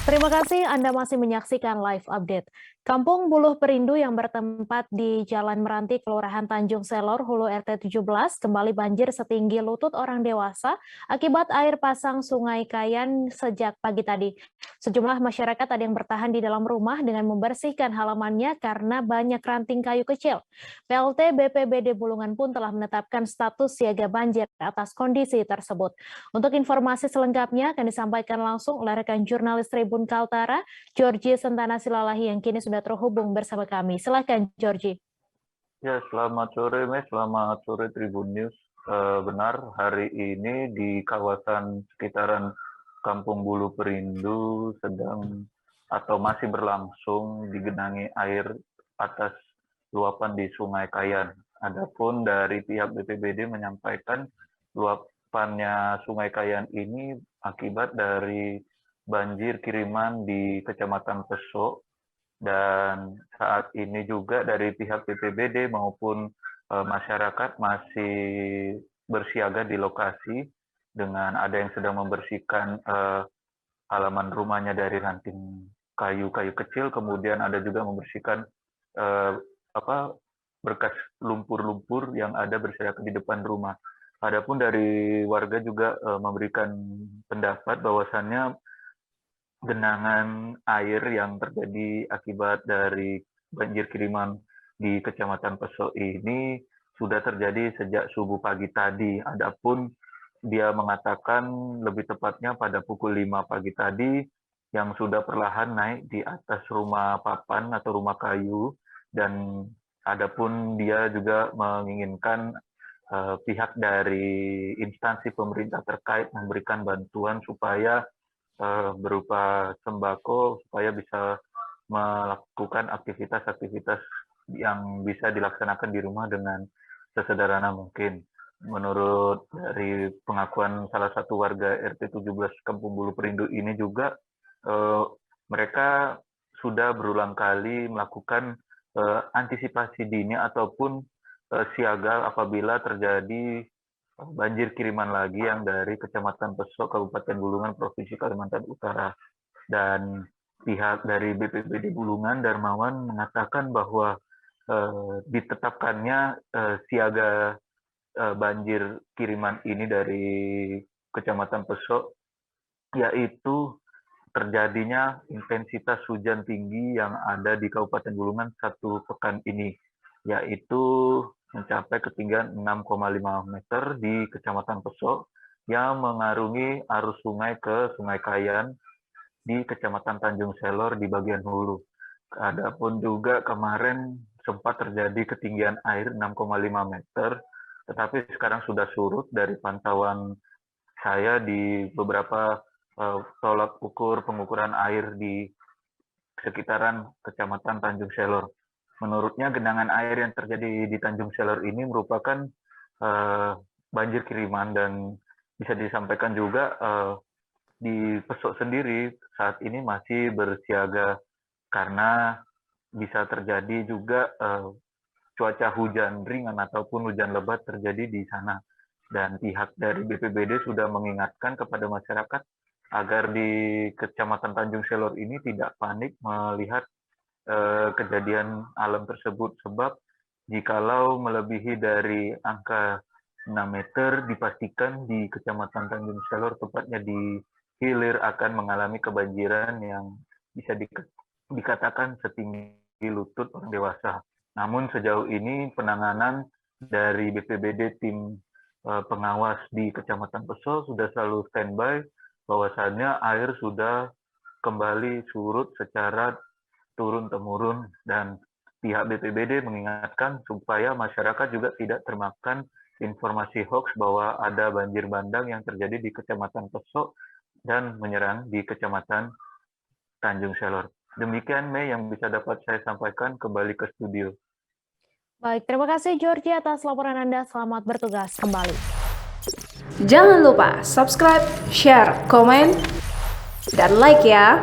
Terima kasih Anda masih menyaksikan live update. Kampung Buluh Perindu yang bertempat di Jalan Meranti, Kelurahan Tanjung Selor, Hulu RT 17, kembali banjir setinggi lutut orang dewasa akibat air pasang Sungai Kayan sejak pagi tadi. Sejumlah masyarakat ada yang bertahan di dalam rumah dengan membersihkan halamannya karena banyak ranting kayu kecil. PLT BPBD Bulungan pun telah menetapkan status siaga banjir atas kondisi tersebut. Untuk informasi selengkapnya akan disampaikan langsung oleh rekan jurnalis Tribun Kaltara, Georgie Sentana Silalahi yang kini sudah terhubung bersama kami. Silakan, Georgie. Ya, selamat sore, Mes. Selamat sore Tribun News. Benar, hari ini di kawasan sekitaran Kampung Bulu Perindu sedang atau masih berlangsung digenangi air atas luapan di Sungai Kayan. Adapun dari pihak BPBD menyampaikan luapannya Sungai Kayan ini akibat dari banjir kiriman di Kecamatan Pesok, dan saat ini juga dari pihak BPBD maupun masyarakat masih bersiaga di lokasi dengan ada yang sedang membersihkan halaman rumahnya dari ranting kayu-kayu kecil, kemudian ada juga membersihkan eh, berkas lumpur-lumpur yang ada berserakan di depan rumah. Adapun dari warga juga memberikan pendapat bahwasannya genangan air yang terjadi akibat dari banjir kiriman di Kecamatan Pesok ini sudah terjadi sejak subuh pagi tadi. Adapun dia mengatakan lebih tepatnya pada pukul 5 pagi tadi yang sudah perlahan naik di atas rumah papan atau rumah kayu, dan adapun dia juga menginginkan pihak dari instansi pemerintah terkait memberikan bantuan supaya berupa sembako supaya bisa melakukan aktivitas-aktivitas yang bisa dilaksanakan di rumah dengan sesederhana mungkin. Menurut dari pengakuan salah satu warga RT 17 Kampung Bulu Perindu ini juga, mereka sudah berulang kali melakukan antisipasi dini ataupun siaga apabila terjadi banjir kiriman lagi yang dari Kecamatan Pesok, Kabupaten Bulungan, Provinsi Kalimantan Utara. Dan pihak dari BPBD Bulungan, Darmawan, mengatakan bahwa ditetapkannya siaga banjir kiriman ini dari Kecamatan Pesok, yaitu terjadinya intensitas hujan tinggi yang ada di Kabupaten Bulungan satu pekan ini, yaitu mencapai ketinggian 6,5 meter di Kecamatan Pesok yang mengarungi arus sungai ke Sungai Kayan di Kecamatan Tanjung Selor di bagian hulu. Adapun juga kemarin sempat terjadi ketinggian air 6,5 meter, tetapi sekarang sudah surut dari pantauan saya di beberapa tolak ukur pengukuran air di sekitaran Kecamatan Tanjung Selor. Menurutnya genangan air yang terjadi di Tanjung Selor ini merupakan banjir kiriman, dan bisa disampaikan juga di Pesok sendiri saat ini masih bersiaga karena bisa terjadi juga cuaca hujan ringan ataupun hujan lebat terjadi di sana. Dan pihak dari BPBD sudah mengingatkan kepada masyarakat agar di Kecamatan Tanjung Selor ini tidak panik melihat kejadian alam tersebut, sebab jikalau melebihi dari angka 6 meter dipastikan di Kecamatan Tanjung Selor, tepatnya di hilir, akan mengalami kebanjiran yang bisa dikatakan setinggi lutut orang dewasa. Namun sejauh ini penanganan dari BPBD tim pengawas di Kecamatan Pesok sudah selalu standby, bahwasannya air sudah kembali surut secara turun-temurun, dan pihak BPBD mengingatkan supaya masyarakat juga tidak termakan informasi hoax bahwa ada banjir bandang yang terjadi di Kecamatan Pesok dan menyerang di Kecamatan Tanjung Selor. Demikian, Mei, yang bisa dapat saya sampaikan. Kembali ke studio. Baik, terima kasih Georgie atas laporan Anda. Selamat bertugas kembali. Jangan lupa subscribe, share, komen, dan like ya.